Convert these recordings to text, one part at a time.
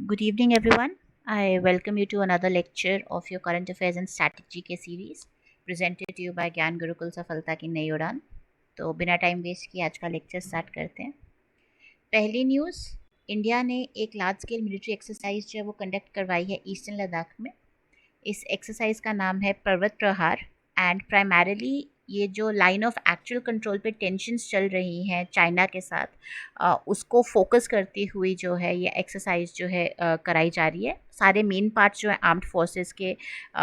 Good evening, everyone. I welcome you to another lecture of your Current Affairs and Strategy के series presented to you by ज्ञान गुरुकुल सफलता की नई उड़ान। तो बिना टाइम वेस्ट किए आज का लेक्चर स्टार्ट करते हैं। पहली न्यूज़, इंडिया ने एक लार्ज स्केल मिलिट्री एक्सरसाइज जो है वो कंडक्ट करवाई है ईस्टर्न लद्दाख में। इस एक्सरसाइज का नाम है पर्वत प्रहार एंड प्राइमरीली ये जो लाइन ऑफ एक्चुअल कंट्रोल पे टेंशन्स चल रही हैं चाइना के साथ, उसको फोकस करती हुई जो है ये एक्सरसाइज जो है कराई जा रही है। सारे मेन पार्ट्स जो है आर्म्ड फोर्सेस के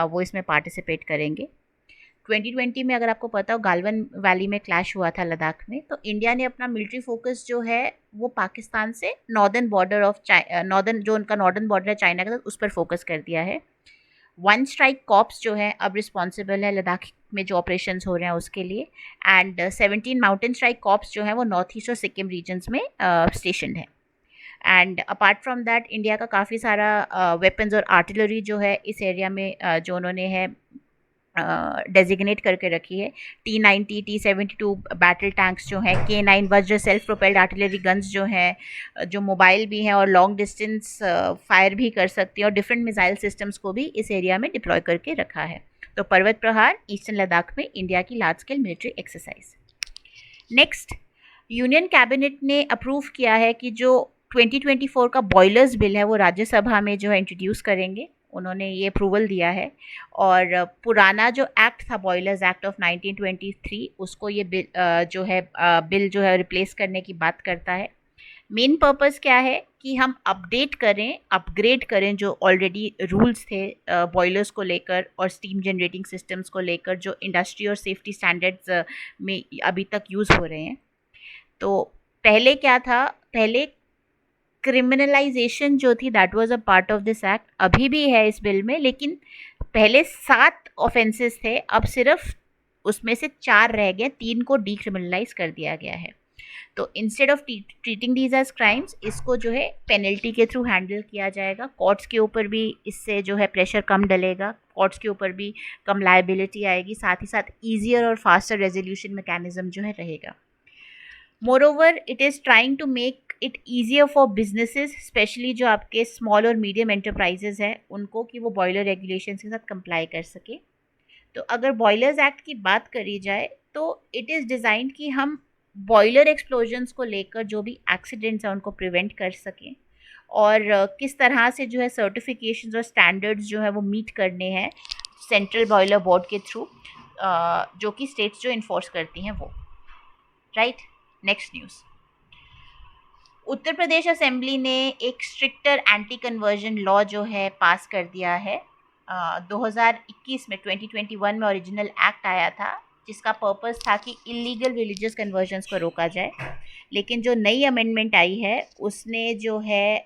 वो इसमें पार्टिसिपेट करेंगे। 2020 में अगर आपको पता हो गालवन वैली में क्लैश हुआ था लद्दाख में, तो इंडिया ने अपना मिलिट्री फोकस जो है वो पाकिस्तान से नॉर्दर्न बॉर्डर ऑफ नॉर्दर्न जो उनका नॉर्दर्न बॉर्डर है चाइना के साथ उस पर फोकस कर दिया है। वन स्ट्राइक कॉप्स जो है अब रिस्पॉन्सिबल है लद्दाख में जो ऑपरेशंस हो रहे हैं उसके लिए, एंड 17 माउंटेन स्ट्राइक कॉप्स जो है वो नॉर्थ ईस्ट और सिक्किम रीजन्स में स्टेशन है। And apart from that India का काफ़ी सारा वेपन्स और आर्टिलरी जो है इस एरिया में जो उन्होंने है डेजिग्नेट करके रखी है। T-90 T-72 बैटल टैंक्स जो हैं, K9 वज्र सेल्फ प्रोपेल्ड आर्टिलरी गन्स जो हैं, जो मोबाइल भी हैं और लॉन्ग डिस्टेंस फायर भी कर सकती हैं, और डिफरेंट मिसाइल सिस्टम्स को भी इस एरिया में डिप्लॉय करके रखा है। तो पर्वत प्रहार ईस्टर्न लद्दाख में इंडिया की large scale military exercise. Next, union cabinet ने अप्रूव किया है कि जो 2024 का बॉयलर्स बिल है वो राज्यसभा में जो है इंट्रोड्यूस करेंगे। उन्होंने ये अप्रूवल दिया है, और पुराना जो एक्ट था बॉयलर्स एक्ट ऑफ 1923 उसको ये बिल जो है रिप्लेस करने की बात करता है। मेन पर्पस क्या है कि हम अपडेट करें, अपग्रेड करें जो ऑलरेडी रूल्स थे बॉयलर्स को लेकर और स्टीम जनरेटिंग सिस्टम्स को लेकर जो इंडस्ट्री और सेफ्टी स्टैंडर्ड्स में अभी तक यूज़ हो रहे हैं। तो पहले क्या था, पहले क्रिमिनलाइजेशन जो थी that was a part of this act, अभी भी है इस बिल में, लेकिन पहले 7 ऑफेंसेस थे, अब सिर्फ उसमें से 4 रह गए, 3 को डीक्रिमिनलाइज कर दिया गया है। तो instead of treating these as crimes, इसको जो है पेनल्टी के थ्रू हैंडल किया जाएगा। कोर्ट्स के ऊपर भी इससे जो है प्रेशर कम डलेगा, कोर्ट्स के ऊपर भी कम लायबिलिटी आएगी, साथ ही साथ ईजियर और फास्टर रेजोल्यूशन मैकेनिज्म जो है रहेगा। Moreover it is trying to make it easier for businesses, specially जो आपके स्मॉल और मीडियम एंटरप्राइजेज हैं उनको, कि वो बॉयलर रेगुलेशन के साथ कंप्लाई कर सके। तो अगर बॉयलर्स एक्ट की बात करी जाए तो इट इज़ डिज़ाइंड कि हम बॉयलर एक्सप्लोजन्स को लेकर जो भी एक्सीडेंट्स हैं उनको प्रिवेंट कर सकें, और किस तरह से जो है सर्टिफिकेशंस और स्टैंडर्ड्स जो है वो मीट करने हैं सेंट्रल बॉयलर बोर्ड के थ्रू, जो कि स्टेट्स जो इन्फोर्स करती हैं वो। Right, next news, Uttar Pradesh assembly ने एक स्ट्रिक्टर एंटी कन्वर्जन लॉ जो है पास कर दिया है। 2021 में 2021 में ओरिजिनल एक्ट आया था जिसका पर्पस था कि इलीगल रिलीजियस कन्वर्जन्स को रोका जाए, लेकिन जो नई अमेंडमेंट आई है उसने जो है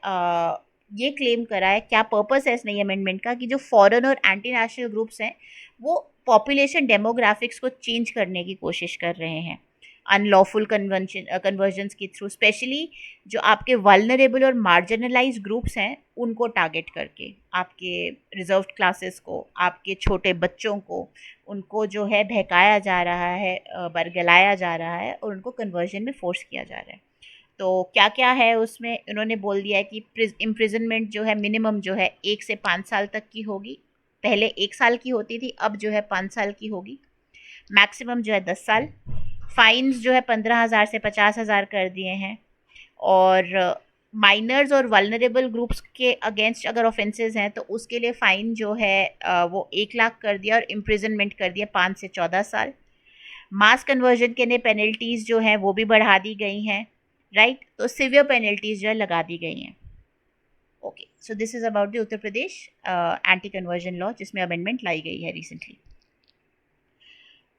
ये क्लेम करा है, क्या पर्पस है इस नई अमेंडमेंट का, कि जो फॉरेन और एंटी नेशनल ग्रुप्स हैं वो पॉपुलेशन डेमोग्राफिक्स को चेंज करने की कोशिश कर रहे हैं अनलॉफुल कन्वर्जन्स के थ्रू, स्पेशली जो आपके वल्नरेबल और मार्जिनलाइज ग्रुप्स हैं उनको टारगेट करके, आपके रिजर्व क्लासेस को, आपके छोटे बच्चों को, उनको जो है बहकाया जा रहा है, बरगलाया जा रहा है और उनको कन्वर्जन में फोर्स किया जा रहा है। तो क्या क्या है उसमें, उन्होंने बोल दिया है कि इम्प्रिजनमेंट जो है मिनिमम जो है 1 से 5 साल तक की होगी, पहले 1 साल की होती थी, अब जो है 5 साल की होगी। मैक्सिमम जो है 10 साल। फाइन्स जो है 15,000 से 50,000 कर दिए हैं, और माइनर्स और वल्नरेबल ग्रुप्स के अगेंस्ट अगर ऑफेंसेस हैं तो उसके लिए फ़ाइन जो है वो 1 लाख कर दिया, और इम्प्रिजनमेंट कर दिया 5 से 14 साल। मास कन्वर्जन के लिए पेनल्टीज़ जो हैं वो भी बढ़ा दी गई हैं। राइट, तो सिवियर पेनल्टीज़ जो है लगा दी गई हैं। Okay, so this is about the Uttar Pradesh anti conversion law जिसमें अमेंडमेंट लाई गई है रिसेंटली।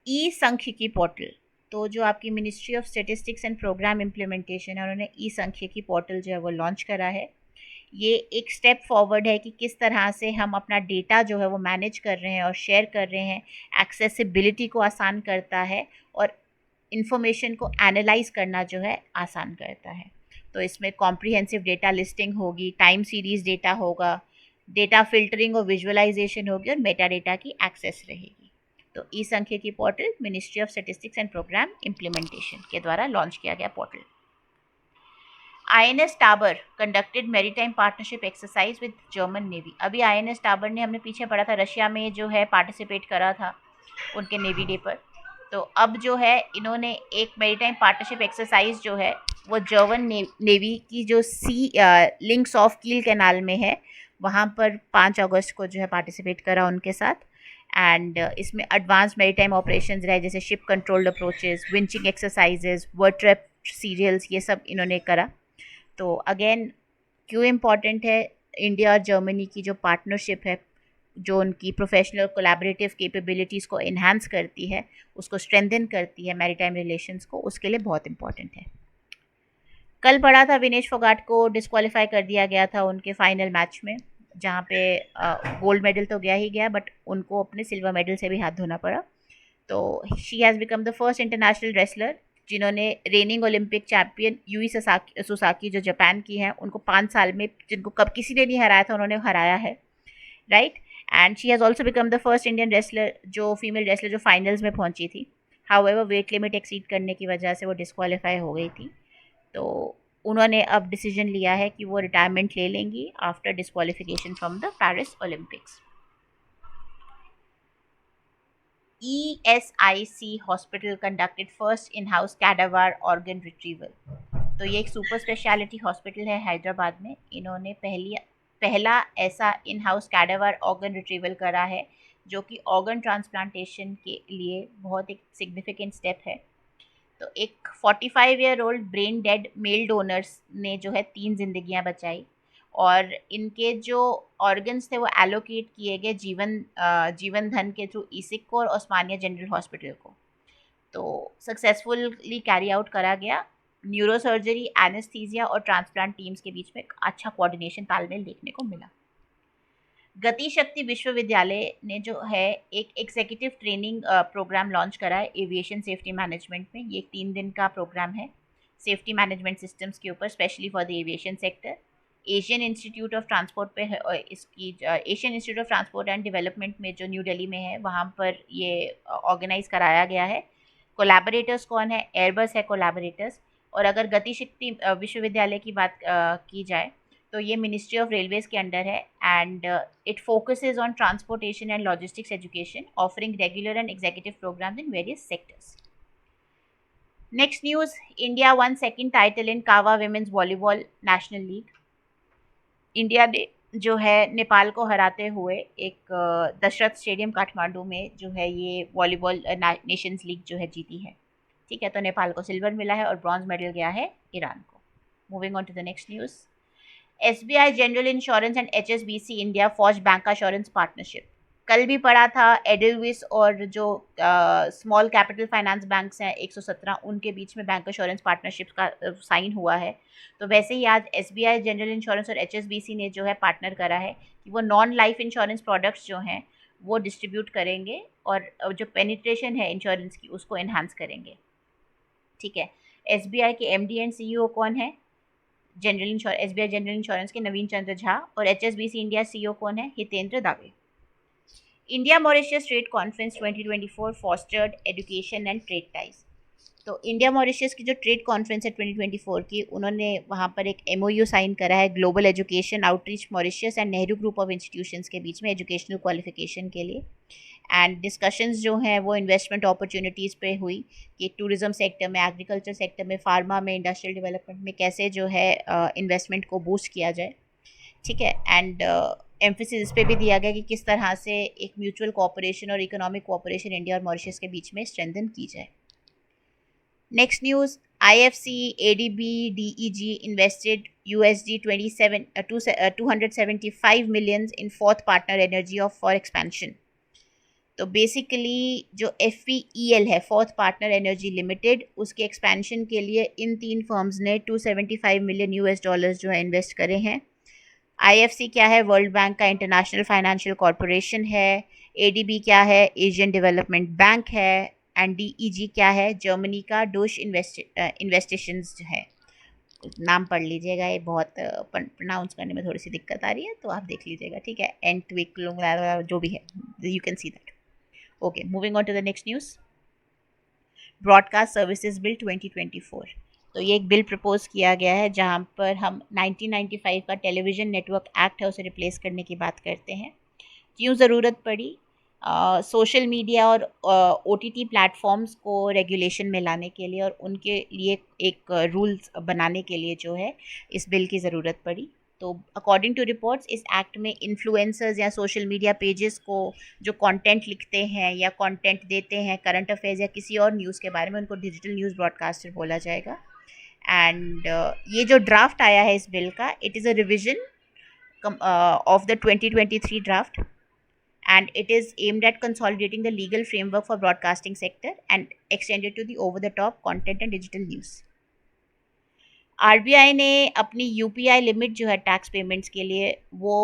ई सांख्यिकी पोर्टल, तो जो आपकी ministry of statistics and programme implementation है उन्होंने ई सांख्यिकी पोर्टल जो है वो लॉन्च करा है। ये एक स्टेप फॉरवर्ड है कि किस तरह से हम अपना डेटा जो है वो मैनेज कर रहे हैं और शेयर कर रहे हैं, एक्सेसिबिलिटी को आसान करता है और इन्फॉर्मेशन को एनालाइज करना जो है आसान करता है। तो इसमें कॉम्प्रिहेंसिव डेटा लिस्टिंग होगी, टाइम सीरीज डेटा होगा, डेटा फिल्टरिंग और विजुअलाइजेशन होगी, और मेटा डेटा की एक्सेस रहेगी। तो e Sankhyiki portal ministry of statistics and programme implementation के द्वारा लॉन्च किया गया portal. INS Tabar conducted maritime partnership exercise with German navy. अभी INS टाबर ने, हमने पीछे पढ़ा था, रशिया में जो है पार्टिसिपेट करा था उनके नेवी डे पर। तो अब जो है इन्होंने एक मैरीटाइम पार्टनरशिप एक्सरसाइज जो है वो जर्मन नेवी की जो सी लिंक्स ऑफ कील कैनाल में है, वहाँ पर 5 अगस्त को जो है पार्टिसिपेट करा उनके साथ। एंड इसमें एडवांस मैरीटाइम ऑपरेशंस रहे, जैसे ship controlled approaches, winching exercises, vertrep ट्रैप सीरियल्स, ये सब इन्होंने करा। तो अगेन क्यों इम्पॉर्टेंट है, इंडिया और जर्मनी की जो पार्टनरशिप है, जो उनकी प्रोफेशनल कोलैबोरेटिव कैपेबिलिटीज़ को इन्हांस करती है, उसको स्ट्रेंथन करती है मैरीटाइम रिलेशंस को, उसके लिए बहुत इंपॉर्टेंट है। कल पढ़ा था विनेश फोगाट को डिस्क्वालीफाई कर दिया गया था उनके फाइनल मैच में, जहाँ पे गोल्ड मेडल तो गया ही गया, बट उनको अपने सिल्वर मेडल से भी हाथ धोना पड़ा। तो she has become the first international wrestler जिन्होंने reigning Olympic champion Yui Susaki जो जापान की हैं, उनको 5 साल में, जिनको कब किसी ने नहीं हराया था, उन्होंने हराया है, right. And she has also become the first Indian wrestler, जो फीमेल रेसलर जो फाइनल्स में पहुंची थी। हाउएवर वेट लिमिट एक्सीड करने की वजह से वो डिस्क्वालीफाई हो गई थी। तो उन्होंने अब डिसीजन लिया है कि वो रिटायरमेंट ले लेंगी after disqualification from the Paris Olympics. ESIC hospital conducted first in house cadaver organ retrieval. तो ये एक सुपर स्पेशलिटी हॉस्पिटल है हैदराबाद में। इन्होंने पहला ऐसा in house cadaver organ retrieval करा है, जो कि ऑर्गन ट्रांसप्लांटेशन के लिए बहुत एक सिग्निफिकेंट स्टेप है। तो एक 45 year old brain dead male donors ने जो है 3 जिंदगियां बचाई, और इनके जो ऑर्गन्स थे वो एलोकेट किए गए जीवन धन के थ्रू ईसिक को और ओस्मानिया जनरल हॉस्पिटल को। तो सक्सेसफुली कैरी आउट करा गया। न्यूरो सर्जरी, एनेस्थीसिया और ट्रांसप्लांट टीम्स के बीच में अच्छा कोऑर्डिनेशन, तालमेल देखने को मिला। गति शक्ति विश्वविद्यालय ने जो है एक एग्जीक्यूटिव ट्रेनिंग प्रोग्राम लॉन्च करा है एविएशन सेफ्टी मैनेजमेंट में। ये एक 3 दिन का प्रोग्राम है सेफ्टी मैनेजमेंट सिस्टम्स के ऊपर, specially for the aviation sector. Asian institute of transport पे है, और इसकी Asian institute of transport and development में जो न्यू दिल्ली में है, वहाँ पर ये ऑर्गेनाइज कराया गया है। कोलैबोरेटर्स कौन है? एयरबस है कोलैबोरेटर्स। और अगर गति शक्ति विश्वविद्यालय की बात की जाए तो ये मिनिस्ट्री ऑफ रेलवेज के अंडर है, and it focuses on transportation and logistics education, offering regular and executive programs in various sectors. Next news, India won second title in CAVA women's volleyball national league. India ने जो है नेपाल को हराते हुए एक Dasharath stadium Kathmandu में जो है ये वॉलीबॉल नेशंस लीग जो है जीती है। ठीक है, तो नेपाल को सिल्वर मिला है और ब्रॉन्ज मेडल गया है ईरान को। Moving on to the next news, SBI general insurance and HSBC India forge bank insurance partnership. कल भी पढ़ा था एडलविस और जो स्मॉल कैपिटल फाइनेंस बैंक्स हैं 117, उनके बीच में बैंक इंश्योरेंस पार्टनरशिप का साइन हुआ है। तो वैसे ही आज SBI जनरल इंश्योरेंस और HSBC ने जो है पार्टनर करा है कि वो नॉन लाइफ इंश्योरेंस प्रोडक्ट्स जो हैं वो डिस्ट्रीब्यूट करेंगे और जो पेनिट्रेशन है इंश्योरेंस की उसको इन्हांस करेंगे। ठीक है, SBI के MD एंड CEO कौन है? SBI जनरल इंश्योरेंस के नवीन चंद्र झा, और HSBC इंडिया CEO कौन है? Hitendra Dave. India Mauritius trade conference 2024 fostered education and trade ties. तो इंडिया मॉरिशस की जो ट्रेड कॉन्फ्रेंस है 2024 की, उन्होंने वहाँ पर एक MOU साइन करा है global education outreach Mauritius and Nehru group of institutions के बीच में एजुकेशनल क्वालिफिकेशन के लिए। एंड डिस्कशंस जो हैं वो इन्वेस्टमेंट अपॉर्चुनिटीज़ पे हुई कि टूरिज़्म सेक्टर में, एग्रीकल्चर सेक्टर में, फार्मा में, इंडस्ट्रियल डेवलपमेंट में कैसे जो है इन्वेस्टमेंट को बूस्ट किया जाए। ठीक है, एंड एम्फेसिस इस पे भी दिया गया कि किस तरह से एक म्यूचुअल कोऑपरेशन और इकोनॉमिक कोऑपरेशन इंडिया और मॉरिशस के बीच में स्ट्रेंथन की जाए। Next news, IFC ADB DEG invested USD 275 million in fourth partner energy of for expansion। तो बेसिकली जो FPEL है, फोर्थ पार्टनर एनर्जी लिमिटेड, उसके एक्सपेंशन के लिए इन 3 फर्म्स ने $275 मिलियन जो है इन्वेस्ट करे हैं। IFC क्या है? वर्ल्ड बैंक का इंटरनेशनल फाइनेंशियल कॉरपोरेशन है। ADB क्या है? एशियन डेवलपमेंट बैंक है। एंड DEG क्या है? जर्मनी का डोश इन्वेस्टिशंस है। नाम पढ़ लीजिएगा, ये बहुत प्रोनाउंस करने में थोड़ी सी दिक्कत आ रही है, तो आप देख लीजिएगा। ठीक है, एंड ट्विक जो भी है, you can see that. Okay, moving on to the next news. Broadcast Services Bill 2024. तो ये एक बिल प्रपोज किया गया है जहाँ पर हम 1995 का टेलीविज़न नेटवर्क एक्ट है उसे रिप्लेस करने की बात करते हैं। क्यों ज़रूरत पड़ी? सोशल मीडिया और OTT प्लेटफॉर्म्स को रेगुलेशन में लाने के लिए और उनके लिए एक रूल्स बनाने के लिए जो है इस बिल की ज़रूरत पड़ी। तो अकॉर्डिंग टू रिपोर्ट्स इस एक्ट में इन्फ्लुएंसर्स या सोशल मीडिया पेजेस को जो कंटेंट लिखते हैं या कंटेंट देते हैं करंट अफेयर्स या किसी और न्यूज़ के बारे में, उनको डिजिटल न्यूज़ ब्रॉडकास्टर बोला जाएगा। एंड ये जो ड्राफ्ट आया है इस बिल का, it is a revision of the 2023 draft, and it is aimed at consolidating the legal framework for broadcasting sector and extended to the over the top content and digital news. RBI ने अपनी UPI limit जो है tax payments के लिए वो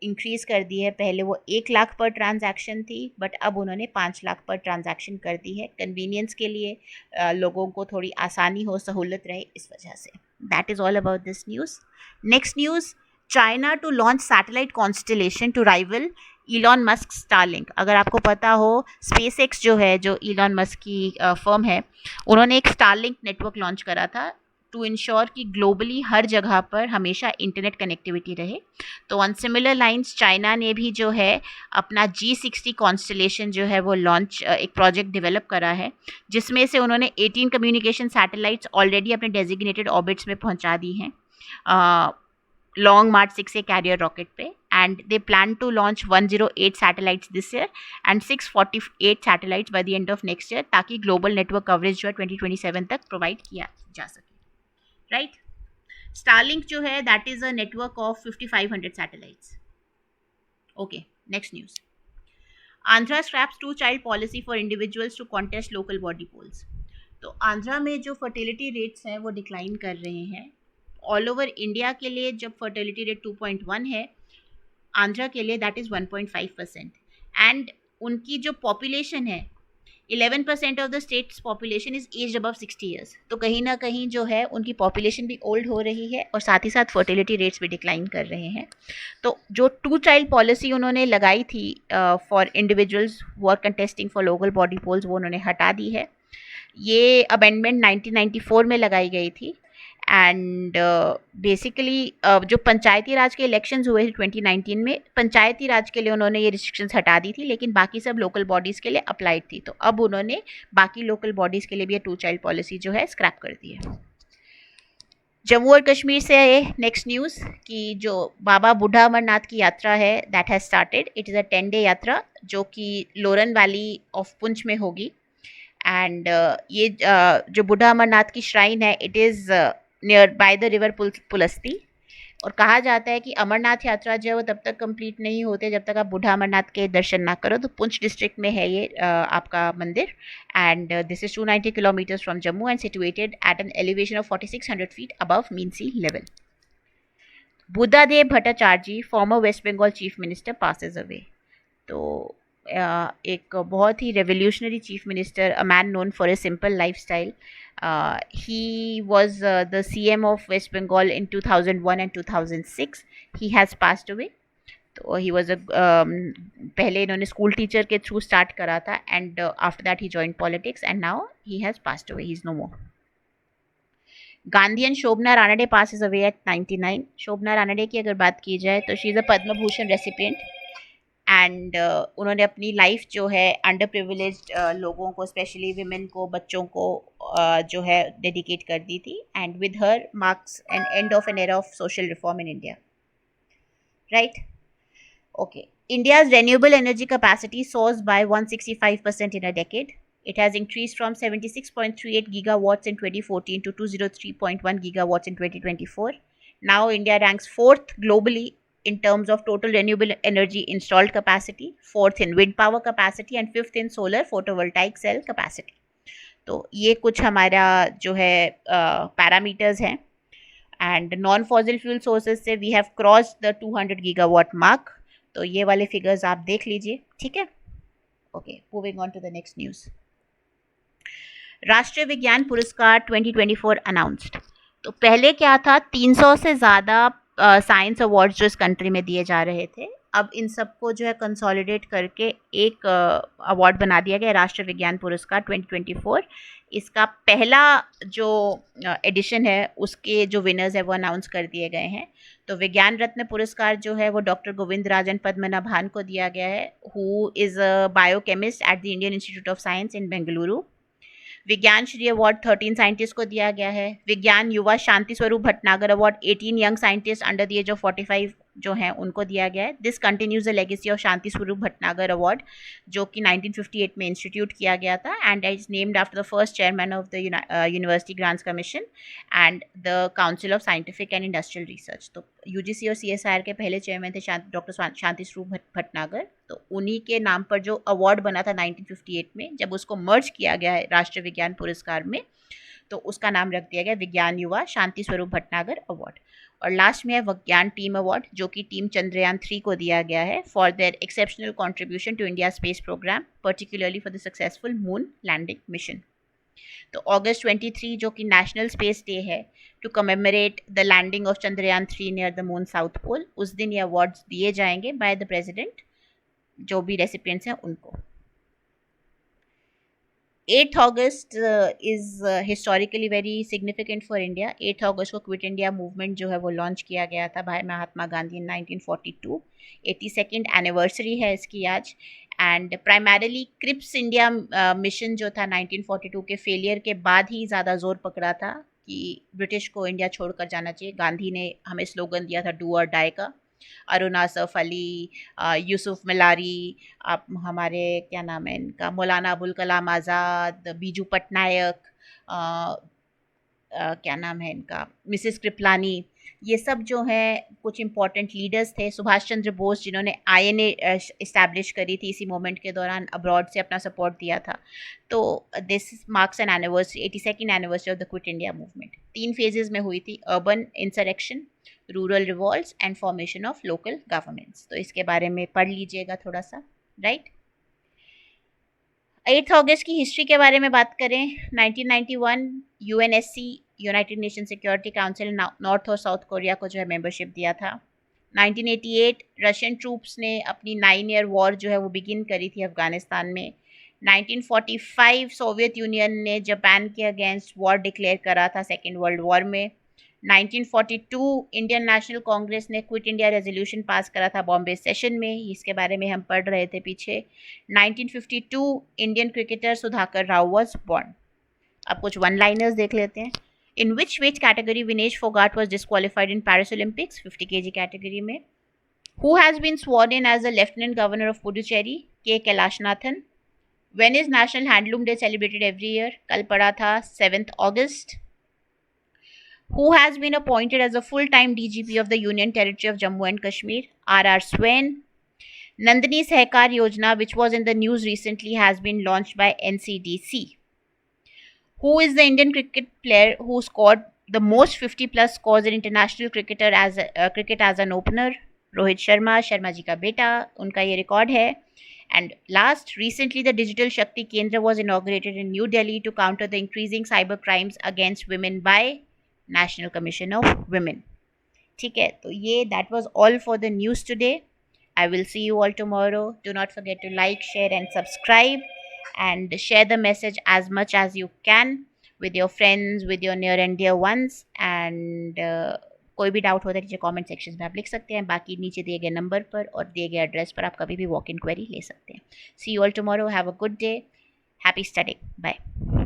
increase कर दी है। पहले वो 1 लाख पर ट्रांजैक्शन थी, बट अब उन्होंने 5 लाख पर ट्रांजैक्शन कर दी है कन्वीनियंस के लिए, लोगों को थोड़ी आसानी हो, सहूलत रहे इस वजह से। That is all about this news. Next news, China to launch satellite constellation to rival Elon Musk Starlink. अगर आपको पता हो, SpaceX जो है, जो इलॉन मस्क की फर्म है, उन्होंने एक स्टारलिंक नेटवर्क लॉन्च करा था टू इंश्योर कि ग्लोबली हर जगह पर हमेशा इंटरनेट कनेक्टिविटी रहे। तो ऑन सिमिलर लाइंस चाइना ने भी जो है अपना G60 कॉन्स्टलेशन जो है वो लॉन्च, एक प्रोजेक्ट डेवलप करा है, जिसमें से उन्होंने 18 कम्युनिकेशन सैटेलाइट्स ऑलरेडी अपने डेजिग्नेटेड ऑर्बिट्स में पहुंचा दी हैं लॉन्ग मार्च 6 से कैरियर रॉकेट पे, and they plan to launch 108 satellites this year and 648 satellites by the end of next year, ताकि ग्लोबल नेटवर्क कवरेज जो है 2027 तक प्रोवाइड किया जा सके। राइट, स्टारलिंक जो है that is a network of 5500 satellites. Okay, next news, Andhra scraps 2 child policy for individuals to contest local body polls. तो आंध्रा में जो फर्टिलिटी रेट्स हैं वो डिक्लाइन कर रहे हैं। ऑल ओवर इंडिया के लिए जब फर्टिलिटी रेट 2.1 है, आंध्रा के लिए दैट इज़ 1.5%, एंड उनकी जो पॉपुलेशन है 11% of the state's population is age above 60 years. तो कहीं ना कहीं जो है उनकी पॉपुलेशन भी ओल्ड हो रही है और साथ ही साथ फर्टिलिटी रेट्स भी डिक्लाइन कर रहे हैं। तो जो 2 चाइल्ड पॉलिसी उन्होंने लगाई थी for individuals who are contesting for local body polls, वो उन्होंने हटा दी है। ये अमेंडमेंट 1994 में लगाई गई थी, एंड बेसिकली जो पंचायती राज के इलेक्शंस हुए थे 2019 में, पंचायती राज के लिए उन्होंने ये रिस्ट्रिक्शंस हटा दी थी, लेकिन बाकी सब लोकल बॉडीज़ के लिए अप्लाइड थी। तो अब उन्होंने बाकी लोकल बॉडीज़ के लिए भी ये 2 चाइल्ड पॉलिसी जो है स्क्रैप कर दी है। जम्मू और कश्मीर से नेक्स्ट न्यूज़ कि जो बाबा बूढ़ा अमरनाथ की यात्रा है that has started. It is a 10 day यात्रा जो कि लोरन वैली ऑफ पुंछ में होगी, एंड ये जो बूढ़ा अमरनाथ की श्राइन है, it is near by the river Pulasti, और कहा जाता है कि अमरनाथ यात्रा जो है वो तब तक कंप्लीट नहीं होते जब तक आप बूढ़ा अमरनाथ के दर्शन ना करो। तो पुंछ डिस्ट्रिक्ट में है ये आपका मंदिर, and this is 290 kilometres from Jammu and situated at an elevation of 4600 feet above mean sea level. Buddhadeb Bhattacharya, former West Bengal chief minister, passes away. तो एक बहुत ही revolutionary chief minister, a man known for a simple lifestyle. He was the CM of West Bengal in 2001 and 2006. He has passed away. तो he was a पहले इन्होंने school teacher के through start करा था, and after that he joined politics, and now he has passed away, he is no more. Gandhian Shobhana Ranade passes away at 99. Shobhana Ranade की अगर बात की जाए तो she is a Padma Bhushan recipient, and उन्होंने अपनी लाइफ जो है अंडर प्रिविलेज्ड लोगों को, स्पेशली विमेन को, बच्चों को जो है डेडिकेट कर दी थी, and with her marks an end of an era of social reform in India. Right, okay, India's renewable energy capacity soars by 165% in a decade. It has increased from 76.38 gigawatts in 2014 to 203.1 gigawatts in 2024. Now India ranks 4th globally in terms of total renewable energy installed capacity, 4th in wind power capacity, and 5th in solar photovoltaic cell capacity. तो ये कुछ हमारा जो है parameters हैं, and non fossil fuel sources से we have crossed the 200 gigawatt mark. तो ये वाले फिगर्स आप देख लीजिए, ठीक है। Okay, moving on to the next news. Rashtriya Vigyan पुरस्कार 2024 अनाउंस्ड। तो पहले क्या था, 300 से ज़्यादा साइंस अवार्ड्स जो इस कंट्री में दिए जा रहे थे, अब इन सबको जो है कंसोलिडेट करके एक अवार्ड बना दिया गया, राष्ट्रीय विज्ञान पुरस्कार 2024। इसका पहला जो एडिशन है उसके जो विनर्स है वो अनाउंस कर दिए गए हैं। तो विज्ञान रत्न पुरस्कार जो है वो डॉक्टर गोविंद राजन पद्मनाभान को दिया गया है, who is a biochemist at the Indian Institute of Science in Bengaluru. Vigyan Shri award 13 scientist को दिया गया है। विज्ञान Yuva Shanti Swarup Bhatnagar award 18 young scientist under the age of 45 जो हैं उनको दिया गया है। This continues the legacy of Shanti Swarup Bhatnagar award, जो कि 1958 में इंस्टीट्यूट किया गया था, and is named after the first chairman of the university grants commission and the council of scientific and industrial research. तो यूजीसी और सीएसआईआर के पहले चेयरमैन थे डॉक्टर शांति स्वरूप भटनागर। तो उन्हीं के नाम पर जो अवार्ड बना था 1958 में, जब उसको मर्ज किया गया है राष्ट्रीय विज्ञान पुरस्कार में, तो उसका नाम रख दिया गया विज्ञान युवा शांति स्वरूप भटनागर अवार्ड। और लास्ट में है विज्ञान टीम अवार्ड, जो कि टीम चंद्रयान 3 को दिया गया है for their exceptional contribution to India space program, particularly for the successful moon landing mission. तो अगस्त 23 जो कि नेशनल स्पेस डे है, to commemorate the landing of Chandrayaan 3 near the moon south pole, उस दिन ये अवार्ड्स दिए जाएंगे बाय द प्रेसिडेंट, जो भी रेसिपिएंट्स हैं उनको। 8th August is historically very significant for India. 8th अगस्त को क्विट इंडिया मूवमेंट जो है वो लॉन्च किया गया था भाई महात्मा गांधी इन 1942। 82nd एनिवर्सरी है इसकी आज। And primarily Cripps India mission जो था 1942 के फेलियर के बाद ही ज़्यादा जोर पकड़ा था कि ब्रिटिश को इंडिया छोड़कर जाना चाहिए। गांधी ने हमें स्लोगन दिया था डू और डाई का। अरुणा सफ अली, यूसुफ मिलारी, आप हमारे क्या नाम है इनका, मौलाना अबुल कलाम आज़ाद, बीजू पटनायक, क्या नाम है इनका, मिसेस कृपलानी, ये सब जो हैं कुछ इंपॉर्टेंट लीडर्स थे। सुभाष चंद्र बोस जिन्होंने आईएनए इस्टेब्लिश करी थी इसी मोमेंट के दौरान, अब्रॉड से अपना सपोर्ट दिया था। तो this marks an anniversary, 82nd anniversary of the quit India movement. 3 phases में हुई थी, urban insurrection, rural revolts and formation of local governments. तो इसके बारे में पढ़ लीजिएगा थोड़ा सा, राइट। 8th अगस्त की हिस्ट्री के बारे में बात करें, 1991 UNSC United nation security council north और साउथ कोरिया को जो है मेंबरशिप दिया था। 1988 रशियन ट्रूप्स ने अपनी 9 ईयर वॉर जो है वो बिगिन करी थी अफगानिस्तान में। 1945 सोवियत यूनियन ने जापान के अगेंस्ट वॉर डिक्लेयर करा था सेकेंड वर्ल्ड वॉर में। 1942 इंडियन नेशनल कांग्रेस ने क्विट इंडिया रेजोल्यूशन पास करा था बॉम्बे सेशन में, इसके बारे में हम पढ़ रहे थे पीछे। 1952 Indian cricketer Sudhakar Rao was born. अब कुछ वन लाइनर्स देख लेते हैं। In which category Vinesh Phogat was disqualified in Paris Olympics, 50 kg category में। Who has been sworn in as the lieutenant governor of Puducherry, K Kailashnathan. When is national handloom day celebrated every year, कल पड़ा था 7th अगस्त। Who has been appointed as a full-time DGP of the Union Territory of Jammu and Kashmir, R.R. Swain. Nandini Sehkar Yojana, which was in the news recently, has been launched by NCDC. Who is the Indian cricket player who scored the most 50+ scores in international cricket as an opener? Rohit Sharma, Sharma ji ka beta, unka ye record hai. And last, recently the Digital Shakti Kendra was inaugurated in New Delhi to counter the increasing cyber crimes against women by national commission of women. ठीक है, तो ये that was all for the news today. I will see you all tomorrow. Do not forget to like, share and subscribe and share the message as much as you can with your friends, with your near and dear ones. And कोई भी doubt होता है नीचे comment section में आप लिख सकते हैं, बाकी नीचे दिए गए नंबर पर और दिए गए एड्रेस पर आप कभी भी वॉक इन क्वेरी ले सकते हैं। See you all tomorrow, have a good day, happy studying, bye.